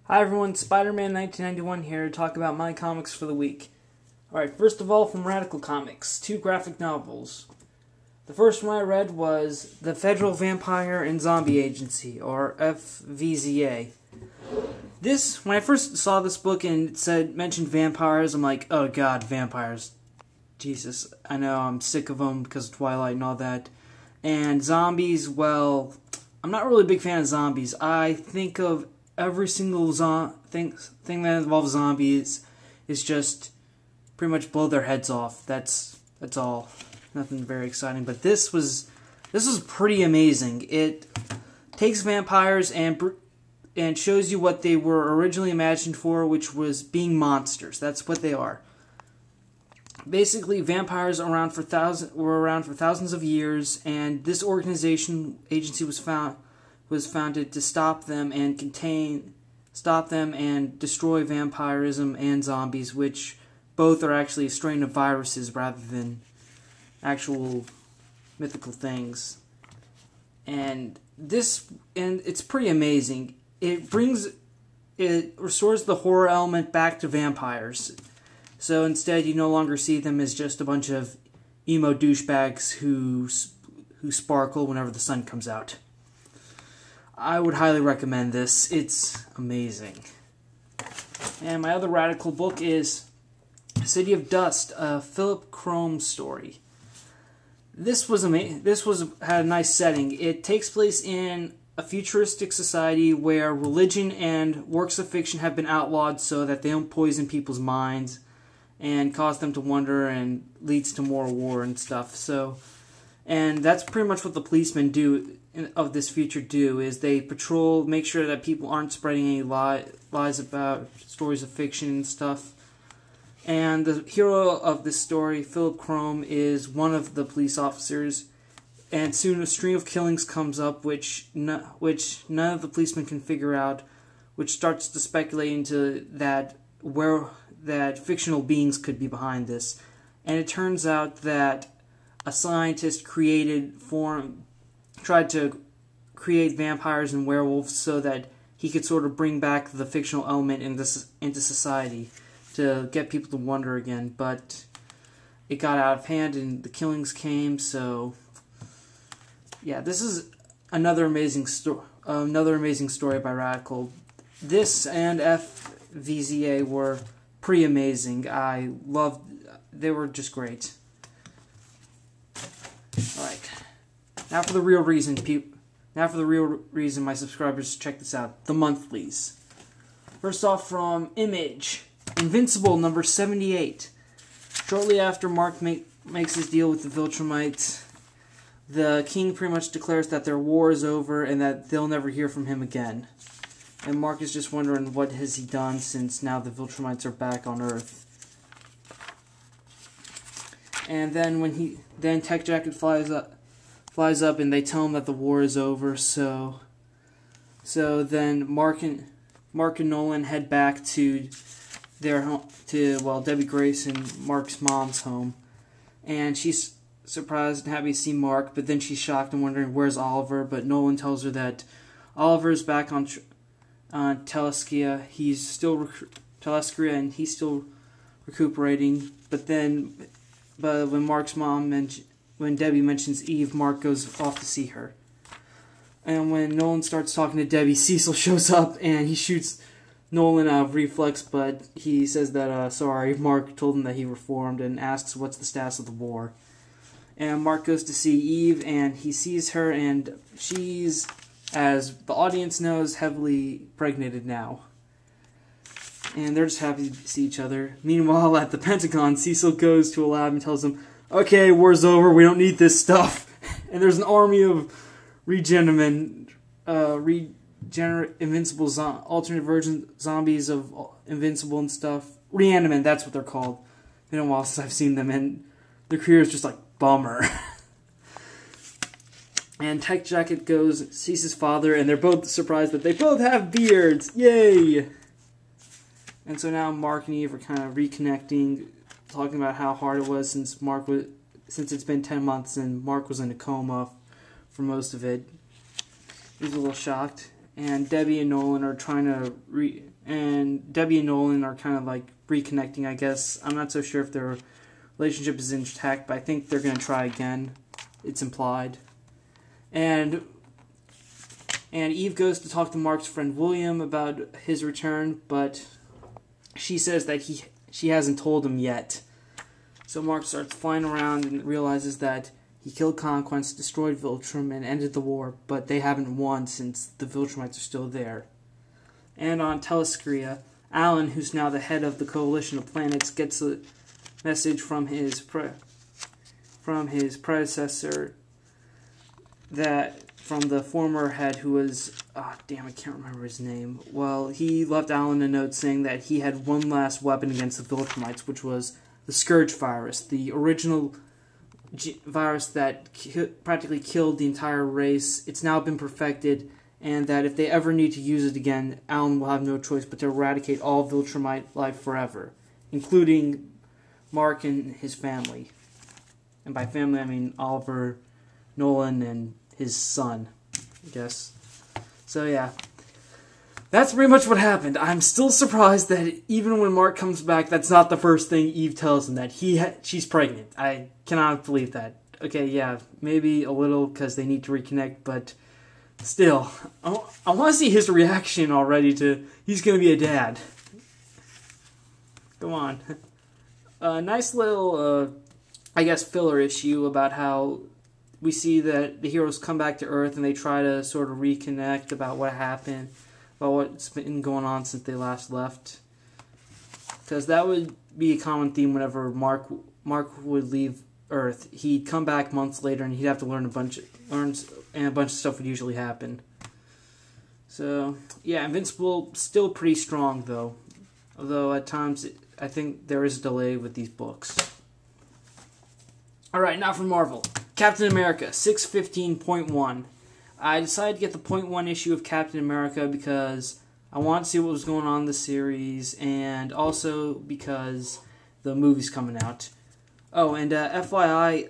Hi everyone, Spider-Man 1991 here to talk about my comics for the week. Alright, first of all, from Radical Comics, 2 graphic novels. The first one I read was The Federal Vampire and Zombie Agency, or FVZA. When I first saw this book and it mentioned vampires, I'm like, oh god, vampires. Jesus, I know, I'm sick of them because of Twilight and all that. And zombies, well, I'm not really a big fan of zombies. I think of every single thing that involves zombies is just pretty much blow their heads off. That's all. Nothing very exciting. But this was pretty amazing. It takes vampires and shows you what they were originally imagined for, which was being monsters. That's what they are. Basically, vampires were around for thousands of years, and this agency was founded to stop them and destroy vampirism and zombies, which both are actually a strain of viruses rather than actual mythical things. And it's pretty amazing. It restores the horror element back to vampires. So instead, you no longer see them as just a bunch of emo douchebags who sparkle whenever the sun comes out. I would highly recommend this. It's amazing. And my other radical book is City of Dust, a Philip Crome story. This had a nice setting. It takes place in a futuristic society where religion and works of fiction have been outlawed so that they don't poison people's minds and cause them to wonder and leads to more war and stuff. And that's pretty much what the policemen of this future do, is they patrol, make sure that people aren't spreading any lies about stories of fiction and stuff. And the hero of this story, Philip Crome, is one of the police officers, and soon a stream of killings comes up which none of the policemen can figure out, which starts to speculate into that fictional beings could be behind this. And it turns out that a scientist tried to create vampires and werewolves so that he could sort of bring back the fictional element into society to get people to wonder again. But it got out of hand and the killings came, so yeah, this is another amazing story by Radical. This and FVZA were pretty amazing. They were just great. Alright. Now for the real reason my subscribers check this out. The monthlies. First off, from Image, Invincible number 78. Shortly after Mark makes his deal with the Viltrumites, the king pretty much declares that their war is over and that they'll never hear from him again. And Mark is just wondering what has he done since now the Viltrumites are back on Earth. And then Tech Jacket flies up and they tell him that the war is over. So then Mark and Nolan head back to their home, Debbie Grace and Mark's mom's home, and she's surprised and happy to see Mark, but then she's shocked and wondering where's Oliver. But Nolan tells her that Oliver is back on Teleskia. He's still Teleskia, and he's still recuperating. But when Debbie mentions Eve, Mark goes off to see her. And when Nolan starts talking to Debbie, Cecil shows up and he shoots Nolan out of reflex, but he says that, sorry, Mark told him that he reformed and asks what's the status of the war. And Mark goes to see Eve and he sees her, and she's, as the audience knows, heavily pregnated now. And they're just happy to see each other. Meanwhile, at the Pentagon, Cecil goes to a lab and tells them, okay, war's over, we don't need this stuff. And there's an army of Invincible alternate version zombies of Invincible and stuff. Reanimate, that's what they're called. It's been a while since I've seen them, and their career is just like, bummer. And Tech Jacket sees his father, and they're both surprised that they both have beards. Yay! And so now Mark and Eve are kind of reconnecting, talking about how hard it was since it's been 10 months and Mark was in a coma for most of it. He was a little shocked. and Debbie and Nolan are trying to Debbie and Nolan are kind of like reconnecting, I guess. I'm not so sure if their relationship is intact, but I think they're going to try again. It's implied. And Eve goes to talk to Mark's friend William about his return, but she says that she hasn't told him yet. So Mark starts flying around and realizes that he killed Conquest, destroyed Viltrum, and ended the war, but they haven't won since the Viltrumites are still there. And on Telescria, Alan, who's now the head of the Coalition of Planets, gets a message from his predecessor, from the former head who was, I can't remember his name. Well, he left Alan a note saying that he had one last weapon against the Viltrumites, which was the Scourge virus, the original virus that practically killed the entire race. It's now been perfected, and that if they ever need to use it again, Alan will have no choice but to eradicate all Viltrumite life forever, including Mark and his family. And by family, I mean Oliver, Nolan, and his son, I guess. So yeah, that's pretty much what happened. I'm still surprised that even when Mark comes back, that's not the first thing Eve tells him, that she's pregnant. I cannot believe that. Okay, yeah, maybe a little because they need to reconnect, but still, I want to see his reaction already to he's going to be a dad. Come on. A nice little, filler issue about how we see that the heroes come back to Earth and they try to sort of reconnect about what happened, about what's been going on since they last left. Because that would be a common theme whenever Mark would leave Earth. He'd come back months later and he'd have to learn a bunch of stuff would usually happen. So yeah, Invincible still pretty strong though. Although at times I think there is a delay with these books. Alright, now for Marvel. Captain America 615.1. I decided to get the .1 issue of Captain America because I wanted to see what was going on in the series, and also because the movie's coming out. Oh, and FYI,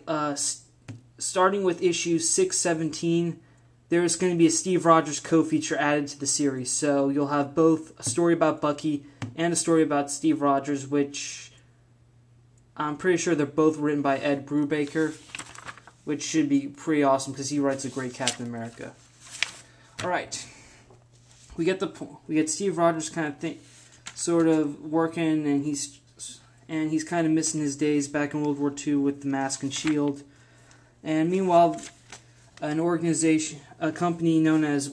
starting with issue 617, there's going to be a Steve Rogers co-feature added to the series. So you'll have both a story about Bucky and a story about Steve Rogers, which I'm pretty sure they're both written by Ed Brubaker, which should be pretty awesome because he writes a great Captain America. All right, we get Steve Rogers kind of sort of working, and he's kind of missing his days back in World War II with the Mask and Shield. And meanwhile, a company known as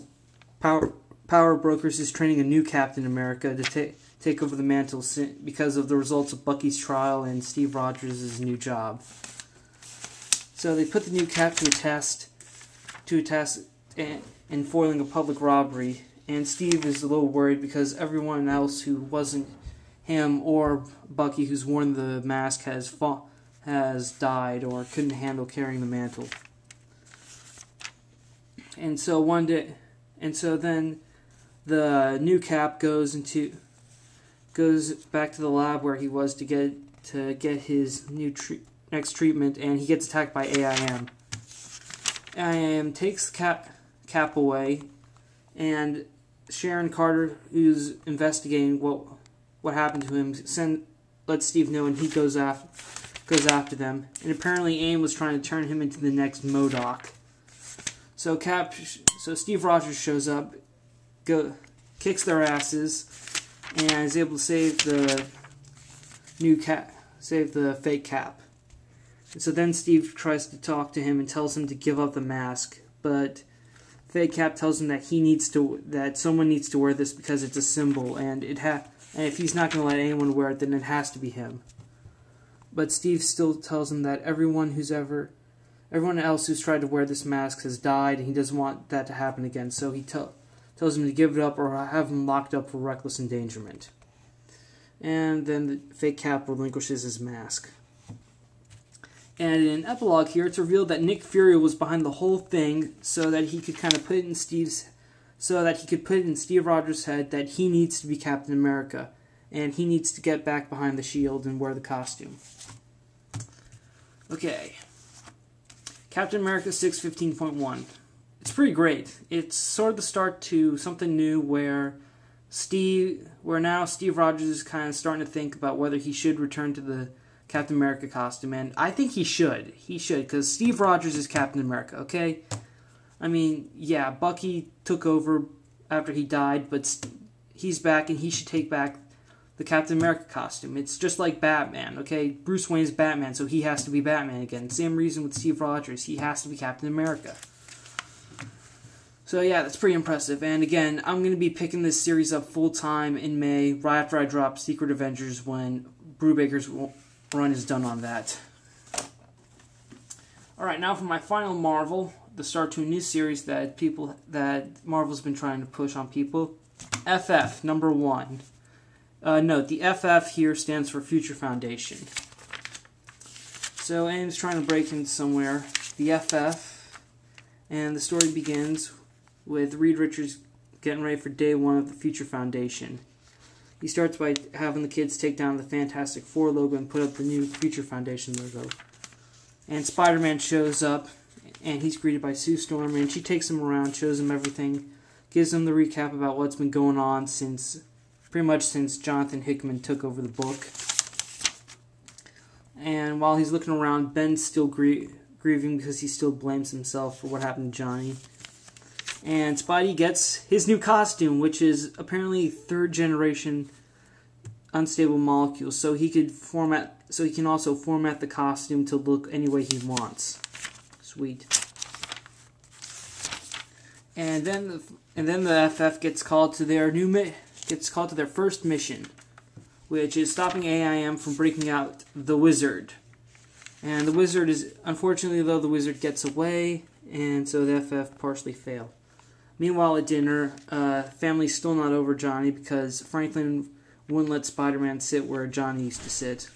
Power Brokers is training a new Captain America to take over the mantle because of the results of Bucky's trial and Steve Rogers' new job. So they put the new Cap to a task in foiling a public robbery, and Steve is a little worried because everyone else who wasn't him or Bucky, who's worn the mask, has died or couldn't handle carrying the mantle. And so then the new Cap goes back to the lab where he was to get his next treatment, and he gets attacked by AIM. AIM takes Cap away, and Sharon Carter, who's investigating what happened to him, lets Steve know, and he goes after them. And apparently AIM was trying to turn him into the next MODOK. So Steve Rogers shows up, kicks their asses, and is able to save the fake Cap. And so then Steve tries to talk to him and tells him to give up the mask, but fake Cap tells him that someone needs to wear this because it's a symbol, and if he's not going to let anyone wear it, then it has to be him. But Steve still tells him that everyone else who's tried to wear this mask has died, and he doesn't want that to happen again. So he tells him to give it up or have him locked up for reckless endangerment. And then the fake Cap relinquishes his mask. And in an epilogue here, it's revealed that Nick Fury was behind the whole thing so that he could put it in Steve Rogers' head that he needs to be Captain America, and he needs to get back behind the shield and wear the costume. Okay. Captain America 615.1. it's pretty great. It's sort of the start to something new where now Steve Rogers is kind of starting to think about whether he should return to the Captain America costume, and I think he should. He should, because Steve Rogers is Captain America, okay? I mean, yeah, Bucky took over after he died, but he's back, and he should take back the Captain America costume. It's just like Batman, okay? Bruce Wayne's Batman, so he has to be Batman again. Same reason with Steve Rogers. He has to be Captain America. So yeah, that's pretty impressive. And again, I'm going to be picking this series up full-time in May, right after I drop Secret Avengers, when Brubaker's run is done on that. Alright, now for my final Marvel, the start to a new series that Marvel's been trying to push on people. FF, number 1. Note, the FF here stands for Future Foundation. So AIM's trying to break into somewhere. The FF, and the story begins with Reed Richards getting ready for day 1 of the Future Foundation. He starts by having the kids take down the Fantastic Four logo and put up the new Future Foundation logo. And Spider-Man shows up, and he's greeted by Sue Storm, and she takes him around, shows him everything, gives him the recap about what's been going on pretty much since Jonathan Hickman took over the book. And while he's looking around, Ben's still grieving because he still blames himself for what happened to Johnny. And Spidey gets his new costume, which is apparently 3rd generation unstable molecules, so he can also format the costume to look any way he wants. Sweet. And then the FF gets called to their first mission, which is stopping AIM from breaking out the Wizard. And the Wizard unfortunately the Wizard gets away, and so the FF partially fail. Meanwhile, at dinner, family's still not over Johnny because Franklin wouldn't let Spider-Man sit where Johnny used to sit.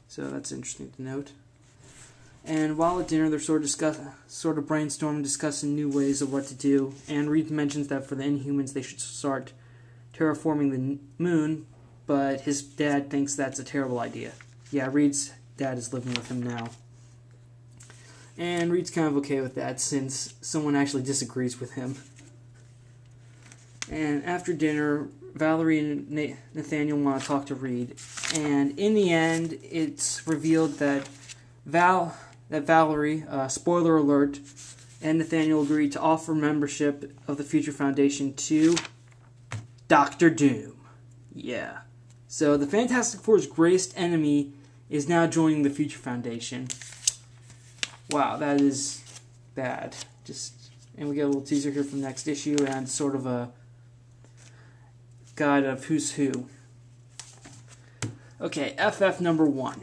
So that's interesting to note. And while at dinner, they're sort of brainstorming, discussing new ways of what to do. And Reed mentions that for the Inhumans, they should start terraforming the moon, but his dad thinks that's a terrible idea. Yeah, Reed's dad is living with him now. And Reed's kind of okay with that, since someone actually disagrees with him. And after dinner, Valerie and Nathaniel want to talk to Reed. And in the end, it's revealed that Valerie, spoiler alert, and Nathaniel agreed to offer membership of the Future Foundation to Dr. Doom. Yeah. So the Fantastic Four's greatest enemy is now joining the Future Foundation. Wow, that is bad. And we get a little teaser here from next issue and sort of a guide of who's who. Okay, FF number 1.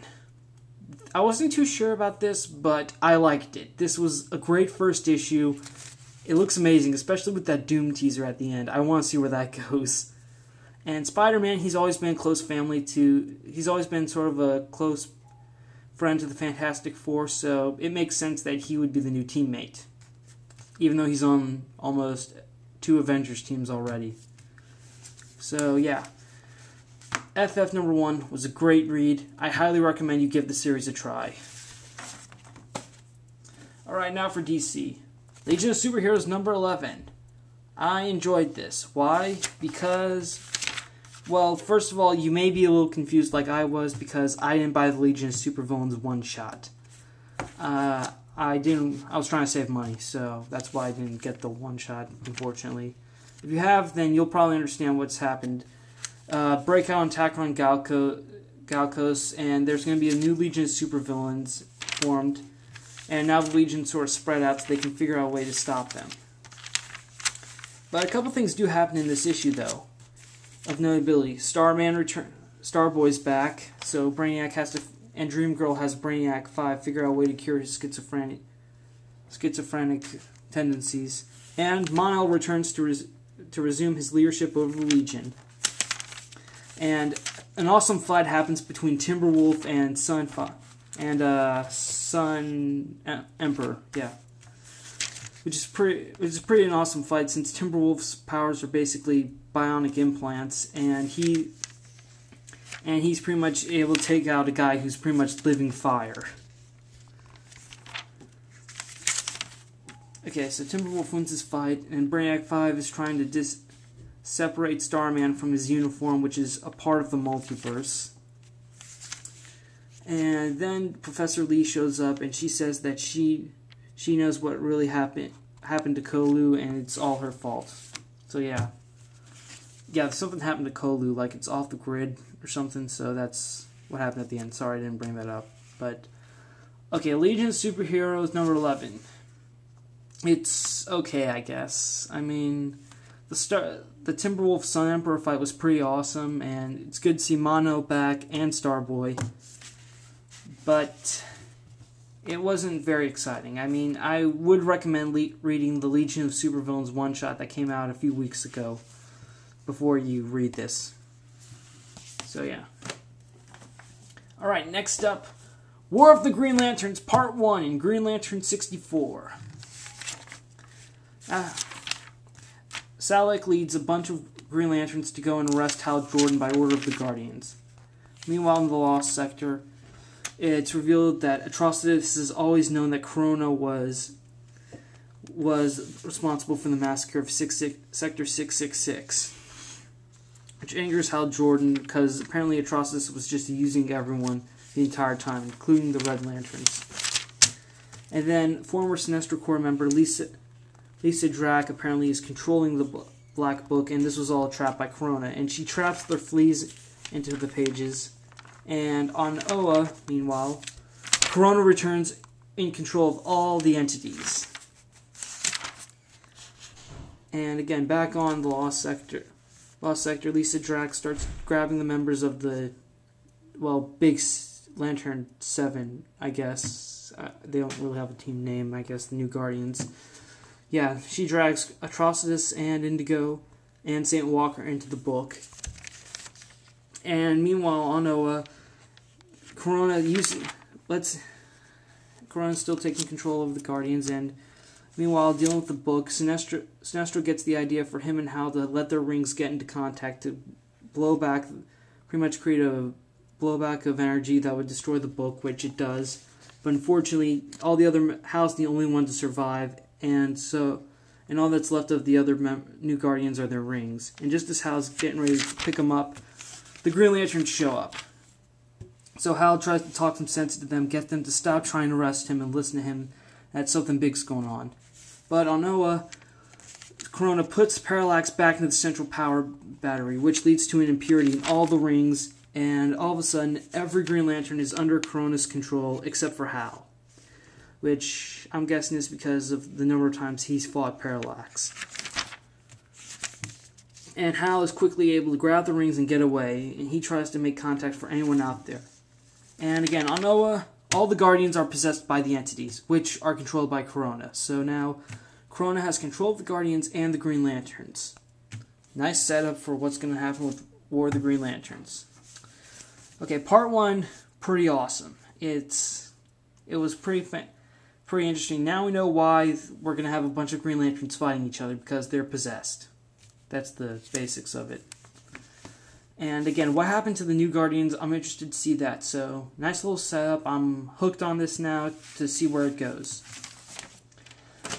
I wasn't too sure about this, but I liked it. This was a great first issue. It looks amazing, especially with that Doom teaser at the end. I want to see where that goes. And Spider-Man, he's always been he's always been sort of a close friend to the Fantastic Four, so it makes sense that he would be the new teammate, even though he's on almost 2 Avengers teams already. So yeah, FF number 1 was a great read. I highly recommend you give the series a try. Alright, now for DC. Legion of Superheroes number 11. I enjoyed this. Why? Because, well, first of all, you may be a little confused like I was because I didn't buy the Legion of Supervillains one-shot. I was trying to save money, so that's why I didn't get the one-shot, unfortunately. If you have, then you'll probably understand what's happened. Breakout and attack on Galcos, and there's going to be a new Legion of Supervillains formed, and now the Legion sort of spread out so they can figure out a way to stop them. But a couple things do happen in this issue, though, of notability. Starboy's back, so Brainiac has to, and Dream Girl has Brainiac 5 figure out a way to cure his schizophrenic tendencies, and Mon-El returns to resume his leadership over the Legion. And an awesome fight happens between Timberwolf and Sun Emperor, yeah. Which is pretty an awesome fight, since Timberwolf's powers are basically bionic implants, and he's pretty much able to take out a guy who's pretty much living fire. Okay, so Timberwolf wins his fight, and Brainiac 5 is trying to separate Starman from his uniform, which is a part of the multiverse. And then Professor Lee shows up, and she says that she knows what really happened to Kolu, and it's all her fault. So yeah, something happened to Kolu, like it's off the grid or something. So that's what happened at the end. Sorry, I didn't bring that up. But okay, Legion of Superheroes number 11. It's okay, I guess. I mean, the Timberwolf Sun Emperor fight was pretty awesome, and it's good to see Mono back and Starboy. But it wasn't very exciting. I mean, I would recommend reading the Legion of Supervillains one-shot that came out a few weeks ago before you read this. So yeah. Alright, next up, War of the Green Lanterns Part 1 in Green Lantern 64. Salak leads a bunch of Green Lanterns to go and arrest Hal Jordan by order of the Guardians. Meanwhile, in the Lost Sector, it's revealed that Atrocitus has always known that Corona was responsible for the massacre of Sector 666, which angers Hal Jordan because apparently Atrocitus was just using everyone the entire time, including the Red Lanterns. And then former Sinestro Corps member Lisa Drac apparently is controlling the Black Book, and this was all trapped by Corona, and she traps their fleas into the pages. And on Oa, meanwhile, Corona returns in control of all the entities. And again, back on the Lost Sector, Lisa Drac starts grabbing the members of the, Big Lantern 7, I guess. They don't really have a team name, I guess, the New Guardians. Yeah, she drags Atrocitus and Indigo and St. Walker into the book. And meanwhile, on Oa, Corona's still taking control of the Guardians, and meanwhile, dealing with the book, Sinestro gets the idea for him and Hal to let their rings get into contact to pretty much create a blowback of energy that would destroy the book, which it does. But unfortunately, Hal's the only one to survive, and all that's left of the other New Guardians are their rings. And just as Hal's getting ready to pick them up, the Green Lanterns show up. So Hal tries to talk some sense to them, get them to stop trying to arrest him and listen to him, that something big's going on. But on Oa, Corona puts Parallax back into the central power battery, which leads to an impurity in all the rings, and all of a sudden, every Green Lantern is under Corona's control except for Hal, which I'm guessing is because of the number of times he's fought Parallax. And Hal is quickly able to grab the rings and get away, and he tries to make contact for anyone out there. And again, on Oa, all the Guardians are possessed by the entities, which are controlled by Corona. So now, Corona has control of the Guardians and the Green Lanterns. Nice setup for what's going to happen with War of the Green Lanterns. Okay, Part 1, pretty awesome. It was pretty interesting. Now we know why we're going to have a bunch of Green Lanterns fighting each other, because they're possessed. That's the basics of it. And again, what happened to the New Guardians, I'm interested to see that. So, nice little setup. I'm hooked on this now to see where it goes.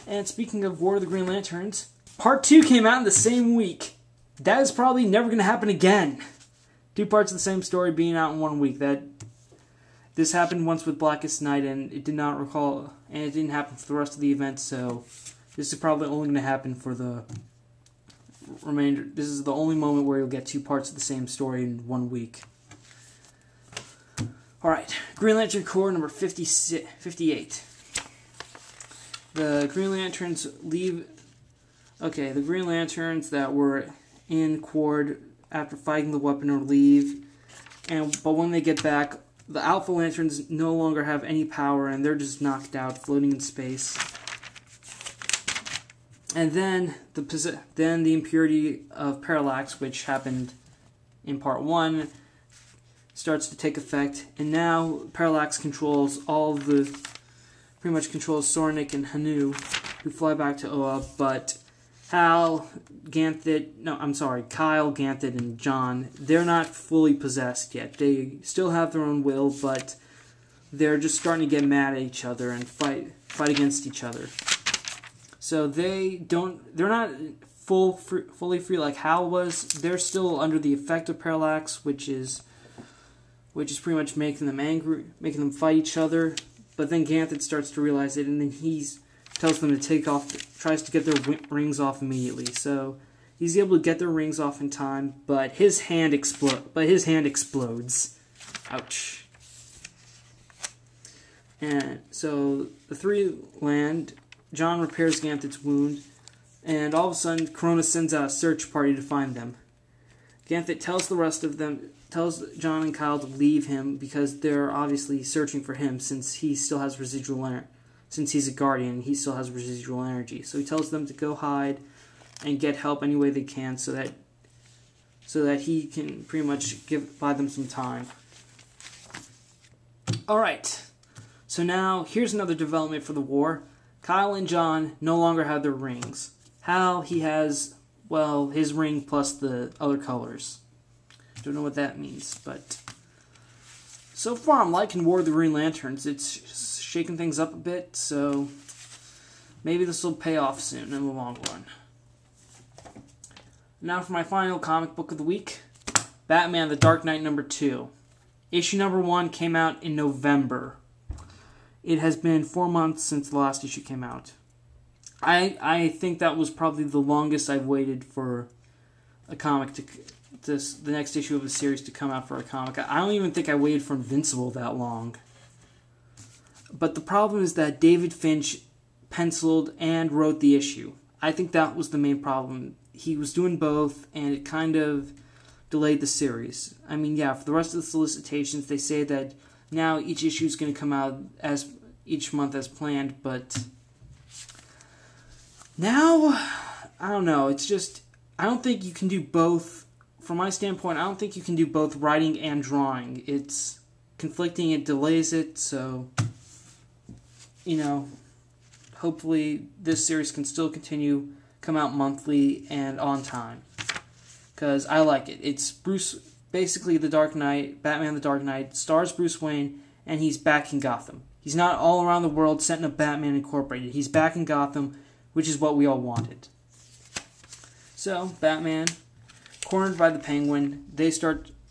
And speaking of War of the Green Lanterns, Part 2 came out in the same week. That is probably never going to happen again. 2 parts of the same story being out in 1 week. This happened once with Blackest Night, and it didn't happen for the rest of the event, so this is probably only going to happen for the remainder. This is the only moment where you'll get 2 parts of the same story in 1 week. Alright, Green Lantern Corps number 58. The Green Lanterns leave. Okay, the Green Lanterns that were in Quard after fighting the Weaponer leave, but when they get back, the Alpha Lanterns no longer have any power, and they're just knocked out, floating in space. And then the impurity of Parallax, which happened in Part 1, starts to take effect, and now Parallax controls pretty much controls Sornik and Hanu, who fly back to Oa, but Kyle, Ganthet, and John, they're not fully possessed yet. They still have their own will, but they're just starting to get mad at each other and fight against each other. So they're not fully free like Hal was. They're still under the effect of parallax, which is pretty much making them angry, making them fight each other. But then Ganthet starts to realize it, and then he tells them to tries to get their rings off immediately. So he's able to get their rings off in time, but his hand explodes. Ouch. And so the three land. John repairs Ganthet's wound, and all of a sudden, Corona sends out a search party to find them. Ganthet tells John and Kyle to leave him because they're obviously searching for him since he still has residual energy. Since he's a guardian, he still has residual energy. So he tells them to go hide and get help any way they can so that he can pretty much buy them some time. Alright, so now here's another development for the war. Kyle and John no longer have their rings. Hal, he has, well, his ring plus the other colors. Don't know what that means, but so far I'm liking War of the Green Lanterns. It's shaking things up a bit, so maybe this will pay off soon in the long run. Now for my final comic book of the week, Batman The Dark Knight #2. Issue #1 came out in November. It has been 4 months since the last issue came out. I think that was probably the longest I've waited for a comic the next issue of a series to come out for a comic. I don't even think I waited for Invincible that long. But the problem is that David Finch penciled and wrote the issue. I think that was the main problem. He was doing both, and it kind of delayed the series. I mean, yeah, for the rest of the solicitations, they say that now each issue is going to come out as each month as planned, but now, I don't know, it's just, I don't think you can do both. From my standpoint, I don't think you can do both writing and drawing. It's conflicting, it delays it, so, you know, hopefully this series can still continue, come out monthly and on time, because I like it. It's basically The Dark Knight, Batman The Dark Knight, stars Bruce Wayne, and he's back in Gotham. He's not all around the world setting up Batman Incorporated. He's back in Gotham, which is what we all wanted. So, Batman, cornered by the Penguin,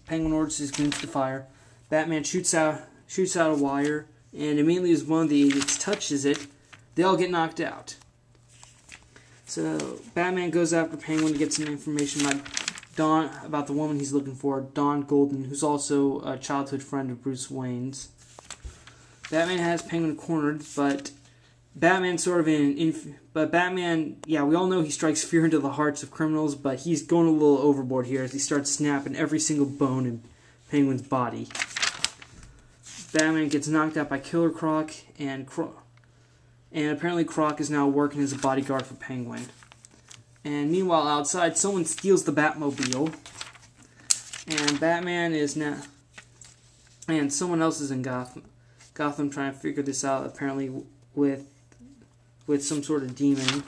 Penguin orders his goons to fire. Batman shoots out a wire, and immediately as one of the idiots touches it, they all get knocked out. So, Batman goes after Penguin to get some information about the woman he's looking for, Dawn Golden, who's also a childhood friend of Bruce Wayne's. Batman has Penguin cornered, but Batman we all know he strikes fear into the hearts of criminals, but he's going a little overboard here as he starts snapping every single bone in Penguin's body. Batman gets knocked out by Killer Croc, and apparently Croc is now working as a bodyguard for Penguin. And meanwhile, outside, someone steals the Batmobile, and Batman is now, and someone else is in Gotham trying to figure this out, apparently with some sort of demon,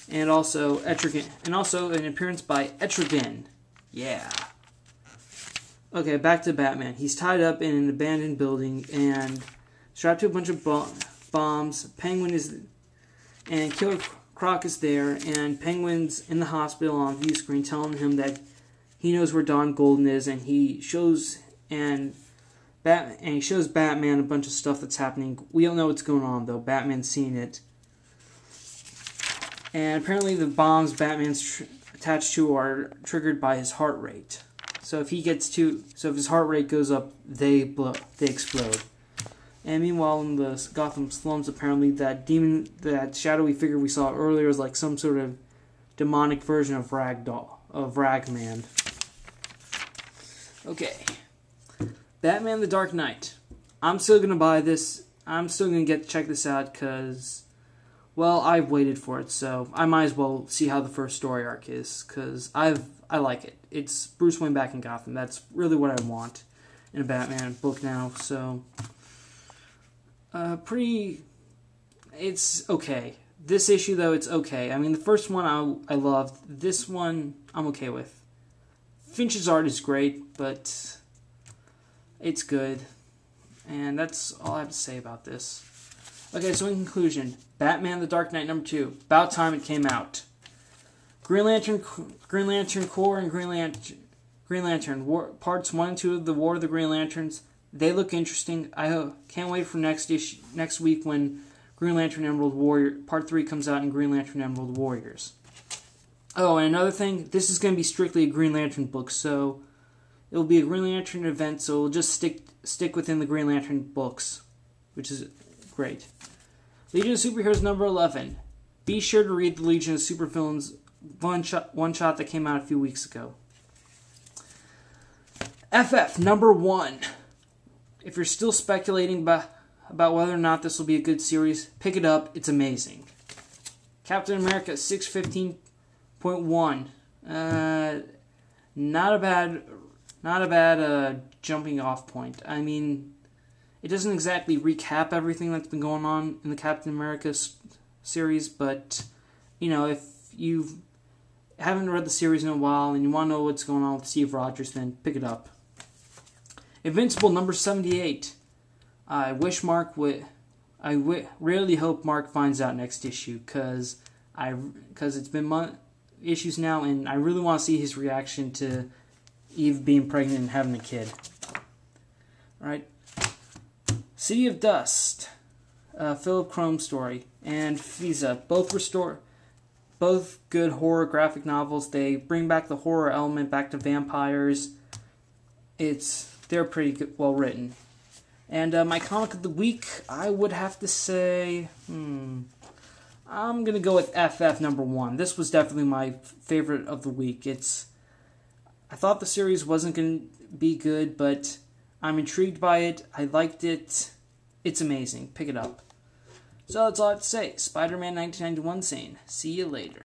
and also Etrigan, and also an appearance by Etrigan. Yeah. Okay, back to Batman. He's tied up in an abandoned building and strapped to a bunch of bombs. And Killer Croc is there, and Penguin's in the hospital on view screen telling him that he knows where Dawn Golden is, and he shows Batman a bunch of stuff that's happening. We don't know what's going on, though. Batman's seeing it. And apparently the bombs Batman's attached to are triggered by his heart rate. So if his heart rate goes up, they explode. And meanwhile, in the Gotham slums, apparently that shadowy figure we saw earlier is like some sort of demonic version of Ragman. Okay. Batman The Dark Knight. I'm still going to buy this. I'm still going to check this out because, well, I've waited for it, so I might as well see how the first story arc is, because I like it. It's Bruce Wayne back in Gotham. That's really what I want in a Batman book now, so it's okay. This issue, though, it's okay. I mean, the first one I loved. This one I'm okay with. Finch's art is great, but it's good. And that's all I have to say about this. Okay, so in conclusion, Batman The Dark Knight #2. About time it came out. Green Lantern Corps and Green Lantern Parts 1 and 2 of the War of the Green Lanterns. They look interesting. I can't wait for next week when Green Lantern Emerald Warrior Part 3 comes out in Green Lantern Emerald Warriors. Oh, and another thing, this is going to be strictly a Green Lantern book, so it'll be a Green Lantern event, so it'll just stick within the Green Lantern books, which is great. Legion of Superheroes #11. Be sure to read the Legion of Supervillains one shot that came out a few weeks ago. FF #1. If you're still speculating about whether or not this will be a good series, pick it up. It's amazing. Captain America 615.1. Not a bad jumping off point. I mean, it doesn't exactly recap everything that's been going on in the Captain America series, but you know, if you haven't read the series in a while and you want to know what's going on with Steve Rogers, then pick it up. Invincible #78. I really hope Mark finds out next issue, because it's been issues now, and I really want to see his reaction to Eve being pregnant and having a kid. Alright. City of Dust, Philip Crome story, and FVZA, both good horror graphic novels. They bring back the horror element back to vampires. They're pretty good, well written. And my comic of the week, I would have to say, I'm gonna go with FF #1. This was definitely my favorite of the week. I thought the series wasn't gonna be good, but I'm intrigued by it. I liked it. It's amazing. Pick it up. So that's all I have to say. Spider-Man 1991 saying, see you later.